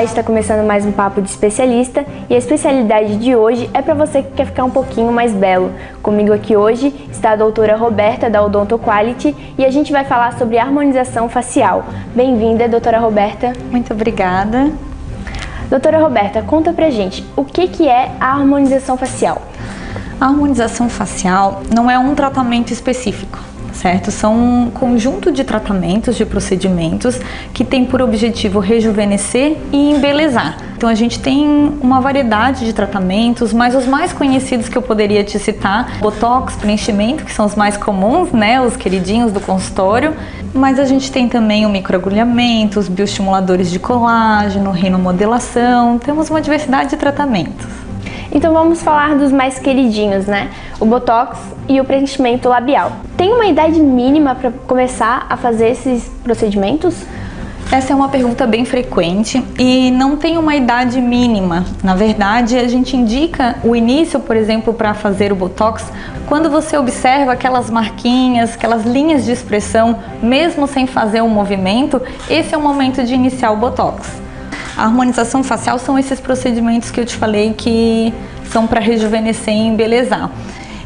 Olá, está começando mais um Papo de Especialista e a especialidade de hoje é para você que quer ficar um pouquinho mais belo. Comigo aqui hoje está a doutora Roberta da Odonto Quality e a gente vai falar sobre harmonização facial. Bem-vinda, doutora Roberta. Muito obrigada. Doutora Roberta, conta pra gente, o que é a harmonização facial? A harmonização facial não é um tratamento específico, certo? São um conjunto de tratamentos, de procedimentos que tem por objetivo rejuvenescer e embelezar. Então a gente tem uma variedade de tratamentos, mas os mais conhecidos que eu poderia te citar, botox, preenchimento, que são os mais comuns, né, os queridinhos do consultório, mas a gente tem também o microagulhamento, os bioestimuladores de colágeno, rinomodelação, temos uma diversidade de tratamentos. Então vamos falar dos mais queridinhos, né? O botox e o preenchimento labial. Tem uma idade mínima para começar a fazer esses procedimentos? Essa é uma pergunta bem frequente e não tem uma idade mínima. Na verdade, a gente indica o início, por exemplo, para fazer o botox, quando você observa aquelas marquinhas, aquelas linhas de expressão, mesmo sem fazer o movimento, esse é o momento de iniciar o botox. A harmonização facial são esses procedimentos que eu te falei que são para rejuvenescer e embelezar.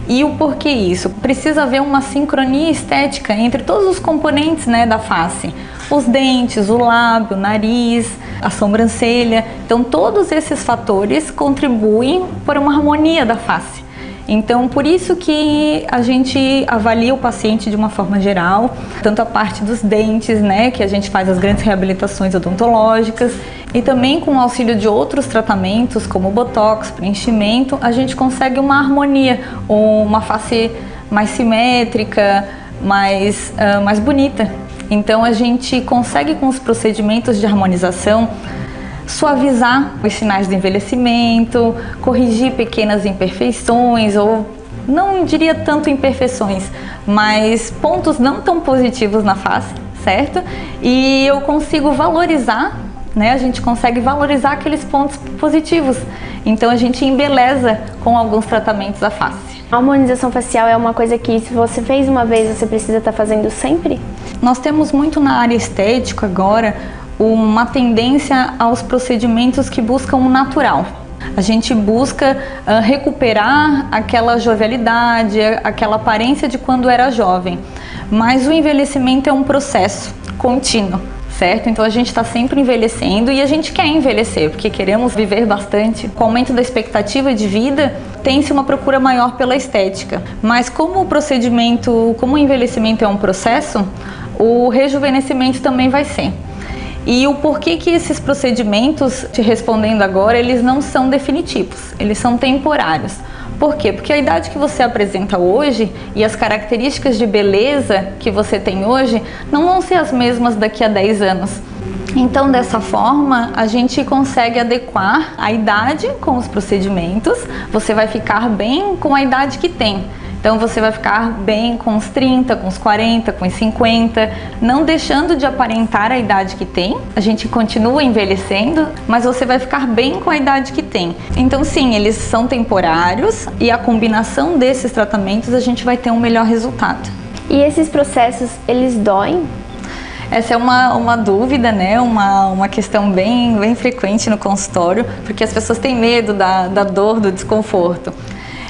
E o porquê isso? Precisa haver uma sincronia estética entre todos os componentes, né, da face. Os dentes, o lábio, o nariz, a sobrancelha. Então todos esses fatores contribuem para uma harmonia da face. Então, por isso que a gente avalia o paciente de uma forma geral, tanto a parte dos dentes, né, que a gente faz as grandes reabilitações odontológicas, e também com o auxílio de outros tratamentos, como botox, preenchimento, a gente consegue uma harmonia, uma face mais simétrica, mais bonita. Então, a gente consegue com os procedimentos de harmonização suavizar os sinais do envelhecimento, corrigir pequenas imperfeições, ou não diria tanto imperfeições, mas pontos não tão positivos na face, certo? E eu consigo valorizar, né? A gente consegue valorizar aqueles pontos positivos. Então a gente embeleza com alguns tratamentos a face. A harmonização facial é uma coisa que, se você fez uma vez, você precisa estar fazendo sempre? Nós temos muito na área estética agora uma tendência aos procedimentos que buscam o natural. A gente busca recuperar aquela jovialidade, aquela aparência de quando era jovem. Mas o envelhecimento é um processo contínuo, certo? Então a gente está sempre envelhecendo e a gente quer envelhecer, porque queremos viver bastante. Com o aumento da expectativa de vida, tem-se uma procura maior pela estética. Mas como o envelhecimento é um processo, o rejuvenescimento também vai ser. E o porquê que esses procedimentos, te respondendo agora, eles não são definitivos, eles são temporários. Por quê? Porque a idade que você apresenta hoje e as características de beleza que você tem hoje não vão ser as mesmas daqui a 10 anos. Então, dessa forma, a gente consegue adequar a idade com os procedimentos, você vai ficar bem com a idade que tem. Então você vai ficar bem com os 30, com os 40, com os 50, não deixando de aparentar a idade que tem. A gente continua envelhecendo, mas você vai ficar bem com a idade que tem. Então sim, eles são temporários e a combinação desses tratamentos a gente vai ter um melhor resultado. E esses processos, eles doem? Essa é uma dúvida, né? Uma questão bem frequente no consultório, porque as pessoas têm medo da dor, do desconforto.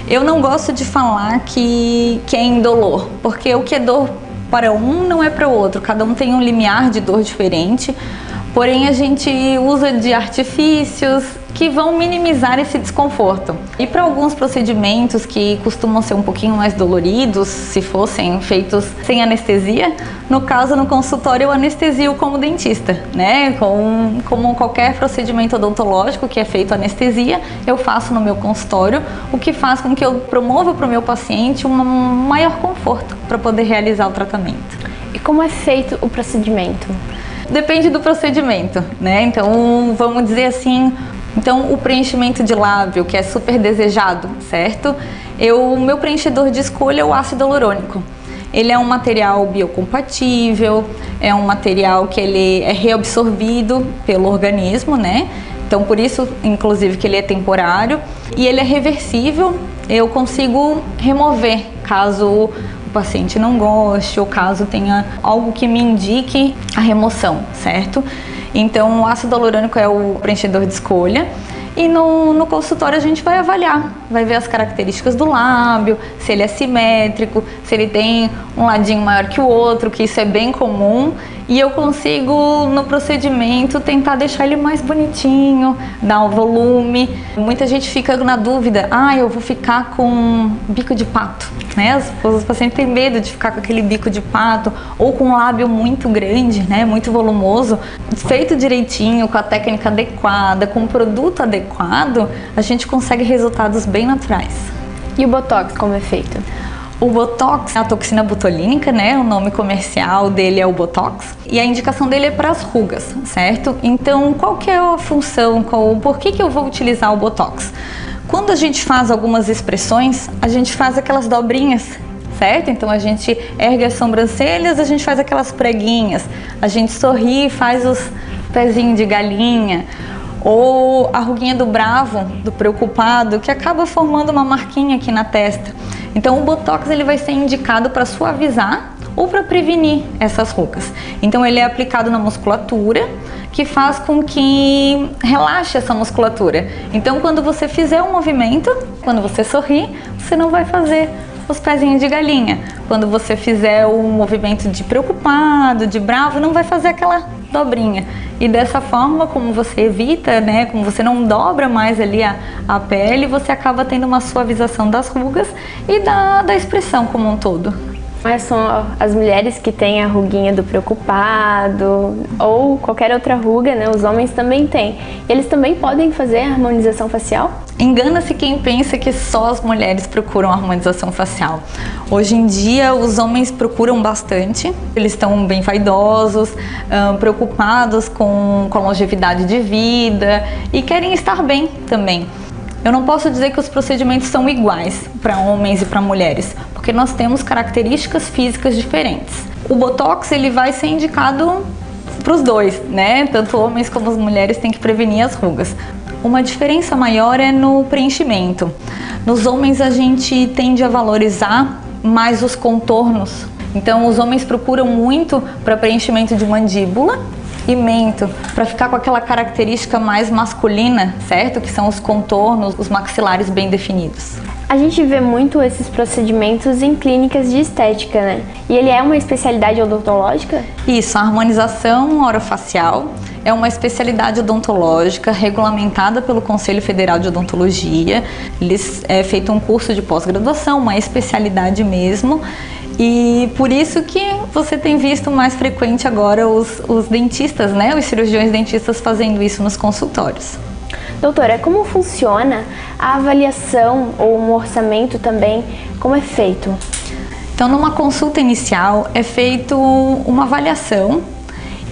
Eu não gosto de falar que é indolor, porque o que é dor para um não é para o outro, cada um tem um limiar de dor diferente, porém a gente usa de artifícios que vão minimizar esse desconforto. E para alguns procedimentos que costumam ser um pouquinho mais doloridos, se fossem feitos sem anestesia, no caso no consultório eu anestesio como dentista, né? Como qualquer procedimento odontológico que é feito anestesia, eu faço no meu consultório, o que faz com que eu promova para o meu paciente um maior conforto para poder realizar o tratamento. E como é feito o procedimento? Depende do procedimento, né? Então, vamos dizer assim, o preenchimento de lábio, que é super desejado, certo? O meu preenchedor de escolha é o ácido hialurônico. Ele é um material biocompatível, é um material que ele é reabsorvido pelo organismo, né? Então, por isso, inclusive, que ele é temporário e ele é reversível. Eu consigo remover caso o paciente não goste ou caso tenha algo que me indique a remoção, certo? Então, o ácido hialurônico é o preenchedor de escolha. E no consultório a gente vai avaliar, vai ver as características do lábio, se ele é simétrico, se ele tem um ladinho maior que o outro, que isso é bem comum. E eu consigo, no procedimento, tentar deixar ele mais bonitinho, dar um volume. Muita gente fica na dúvida, eu vou ficar com bico de pato, né? Os pacientes têm medo de ficar com aquele bico de pato ou com um lábio muito grande, né? Muito volumoso. Feito direitinho, com a técnica adequada, com o produto adequado, a gente consegue resultados bem naturais. E o Botox, como é feito? O Botox é a toxina botulínica, né? O nome comercial dele é o Botox. E a indicação dele é para as rugas, certo? Então, qual que é a função? Por que eu vou utilizar o Botox? Quando a gente faz algumas expressões, a gente faz aquelas dobrinhas, certo? Então, a gente ergue as sobrancelhas, a gente faz aquelas preguinhas. A gente sorri, faz os pezinhos de galinha. Ou a ruguinha do bravo, do preocupado, que acaba formando uma marquinha aqui na testa. Então o Botox ele vai ser indicado para suavizar ou para prevenir essas rugas. Então ele é aplicado na musculatura, que faz com que relaxe essa musculatura. Então quando você fizer um movimento, quando você sorrir, você não vai fazer os pezinhos de galinha. Quando você fizer um movimento de preocupado, de bravo, não vai fazer aquela dobrinha. E dessa forma, como você evita, né, como você não dobra mais ali a pele, você acaba tendo uma suavização das rugas e da expressão como um todo. Mas são as mulheres que têm a ruguinha do preocupado ou qualquer outra ruga, né? Os homens também têm. Eles também podem fazer a harmonização facial? Engana-se quem pensa que só as mulheres procuram harmonização facial. Hoje em dia os homens procuram bastante, eles estão bem vaidosos, preocupados com a longevidade de vida e querem estar bem também. Eu não posso dizer que os procedimentos são iguais para homens e para mulheres, porque nós temos características físicas diferentes. O Botox ele vai ser indicado para os dois, né? Tanto homens como as mulheres têm que prevenir as rugas. Uma diferença maior é no preenchimento. Nos homens a gente tende a valorizar mais os contornos. Então os homens procuram muito para preenchimento de mandíbula e mento, para ficar com aquela característica mais masculina, certo? Que são os contornos, os maxilares bem definidos. A gente vê muito esses procedimentos em clínicas de estética, né? E ele é uma especialidade odontológica? Isso, a harmonização orofacial é uma especialidade odontológica regulamentada pelo Conselho Federal de Odontologia. Eles feito um curso de pós-graduação, uma especialidade mesmo. E por isso que você tem visto mais frequente agora os dentistas, né? Os cirurgiões dentistas fazendo isso nos consultórios. Doutora, como funciona a avaliação ou um orçamento também? Como é feito? Então, numa consulta inicial é feito uma avaliação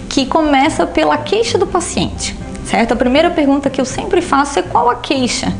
que começa pela queixa do paciente, certo? A primeira pergunta que eu sempre faço é qual a queixa?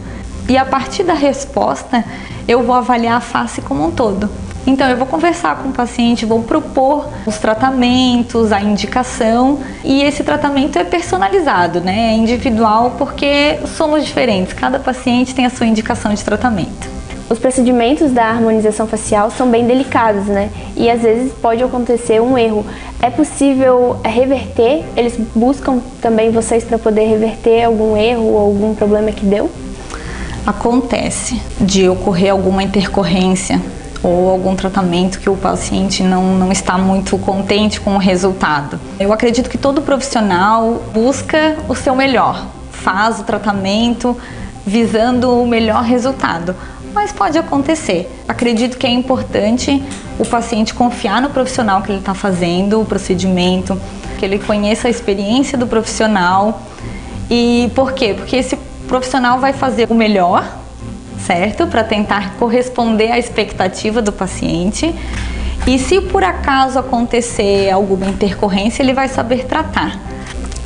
E a partir da resposta eu vou avaliar a face como um todo. Então eu vou conversar com o paciente, vou propor os tratamentos, a indicação, e esse tratamento é personalizado, né? É individual porque somos diferentes, cada paciente tem a sua indicação de tratamento. Os procedimentos da harmonização facial são bem delicados, né? E às vezes pode acontecer um erro. É possível reverter? Eles buscam também vocês para poder reverter algum erro ou algum problema que deu? Acontece de ocorrer alguma intercorrência ou algum tratamento que o paciente não está muito contente com o resultado. Eu acredito que todo profissional busca o seu melhor, faz o tratamento visando o melhor resultado, mas pode acontecer. Acredito que é importante o paciente confiar no profissional que ele está fazendo o procedimento, que ele conheça a experiência do profissional. E por quê? Porque esse profissional vai fazer o melhor, certo? Para tentar corresponder à expectativa do paciente. E se por acaso acontecer alguma intercorrência, ele vai saber tratar.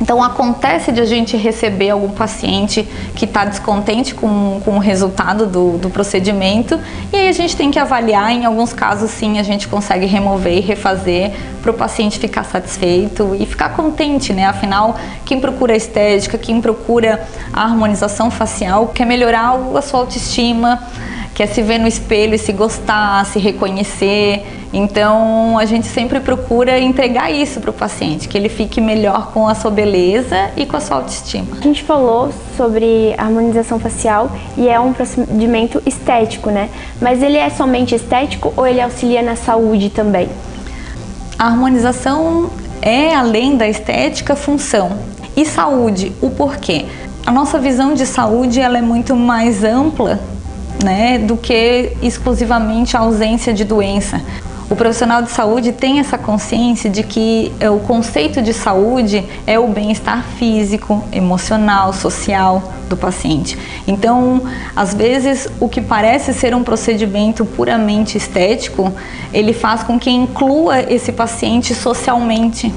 Então acontece de a gente receber algum paciente que está descontente com o resultado do procedimento, e aí a gente tem que avaliar. Em alguns casos sim, a gente consegue remover e refazer para o paciente ficar satisfeito e ficar contente, né? Afinal, quem procura a estética, quem procura a harmonização facial, quer melhorar a sua autoestima, quer se ver no espelho e se gostar, se reconhecer. Então a gente sempre procura entregar isso para o paciente, que ele fique melhor com a sua beleza e com a sua autoestima. A gente falou sobre harmonização facial e é um procedimento estético, né? Mas ele é somente estético ou ele auxilia na saúde também? A harmonização é, além da estética, função. E saúde, o porquê? A nossa visão de saúde ela é muito mais ampla, né, do que exclusivamente a ausência de doença. O profissional de saúde tem essa consciência de que o conceito de saúde é o bem-estar físico, emocional, social do paciente. Então, às vezes, o que parece ser um procedimento puramente estético, ele faz com que inclua esse paciente socialmente.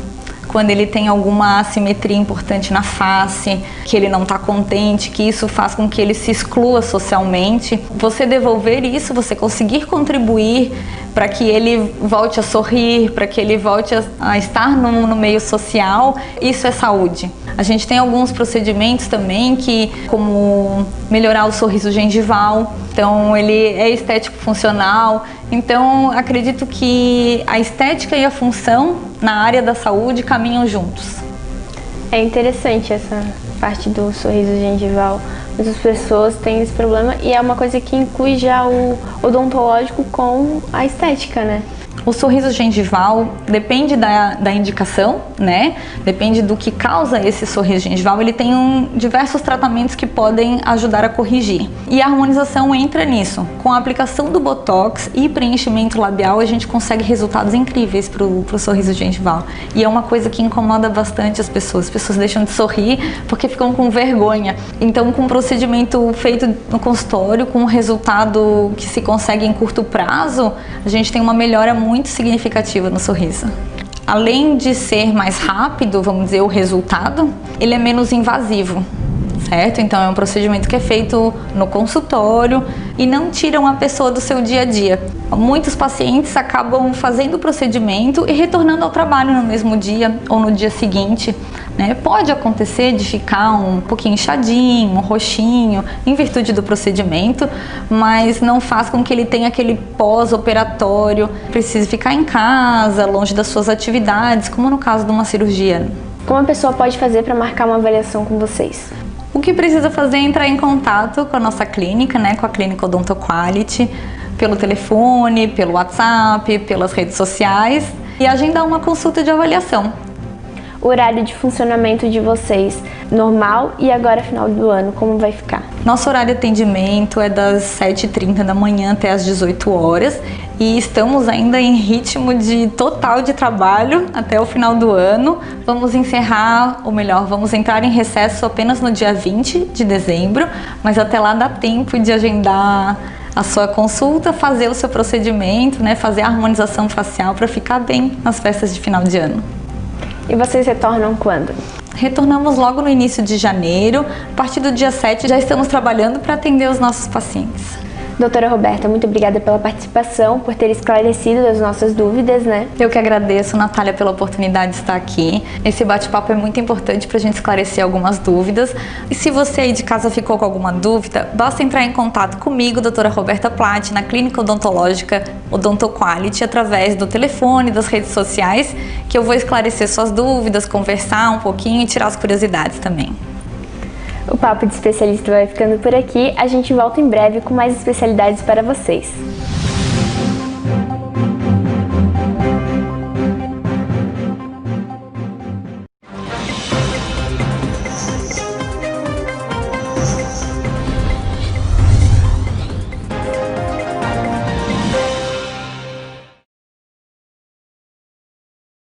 Quando ele tem alguma assimetria importante na face, que ele não está contente, que isso faz com que ele se exclua socialmente. Você devolver isso, você conseguir contribuir para que ele volte a sorrir, para que ele volte a estar no meio social, isso é saúde. A gente tem alguns procedimentos também como melhorar o sorriso gengival, então ele é estético funcional. Então acredito que a estética e a função na área da saúde caminham juntos. É interessante essa parte do sorriso gengival. Muitas pessoas têm esse problema e é uma coisa que inclui já o odontológico com a estética, né? O sorriso gengival depende da indicação, né? Depende do que causa esse sorriso gengival. Ele tem diversos tratamentos que podem ajudar a corrigir. E a harmonização entra nisso. Com a aplicação do Botox e preenchimento labial, a gente consegue resultados incríveis pro sorriso gengival. E é uma coisa que incomoda bastante as pessoas. As pessoas deixam de sorrir porque ficam com vergonha. Então, com um procedimento feito no consultório, com um resultado que se consegue em curto prazo, a gente tem uma melhora muito significativa no sorriso. Além de ser mais rápido, vamos dizer, o resultado, ele é menos invasivo, certo? Então é um procedimento que é feito no consultório e não tira uma pessoa do seu dia a dia. Muitos pacientes acabam fazendo o procedimento e retornando ao trabalho no mesmo dia ou no dia seguinte, né? Pode acontecer de ficar um pouquinho inchadinho, um roxinho, em virtude do procedimento, mas não faz com que ele tenha aquele pós-operatório, precise ficar em casa, longe das suas atividades, como no caso de uma cirurgia. Como a pessoa pode fazer para marcar uma avaliação com vocês? O que precisa fazer é entrar em contato com a nossa clínica, né, com a Clínica Odonto Quality, pelo telefone, pelo WhatsApp, pelas redes sociais e agendar uma consulta de avaliação. O horário de funcionamento de vocês, normal e agora final do ano, como vai ficar? Nosso horário de atendimento é das 7h30 da manhã até as 18 horas e estamos ainda em ritmo total de trabalho até o final do ano. Vamos encerrar, ou melhor, vamos entrar em recesso apenas no dia 20 de dezembro, mas até lá dá tempo de agendar a sua consulta, fazer o seu procedimento, né, fazer a harmonização facial para ficar bem nas festas de final de ano. E vocês retornam quando? Retornamos logo no início de janeiro. A partir do dia 7 já estamos trabalhando para atender os nossos pacientes. Doutora Roberta, muito obrigada pela participação, por ter esclarecido as nossas dúvidas, né? Eu que agradeço, Natália, pela oportunidade de estar aqui. Esse bate-papo é muito importante para a gente esclarecer algumas dúvidas. E se você aí de casa ficou com alguma dúvida, basta entrar em contato comigo, doutora Roberta Platti, na Clínica Odontológica Odonto Quality, através do telefone, das redes sociais, que eu vou esclarecer suas dúvidas, conversar um pouquinho e tirar as curiosidades também. O Papo de Especialista vai ficando por aqui. A gente volta em breve com mais especialidades para vocês.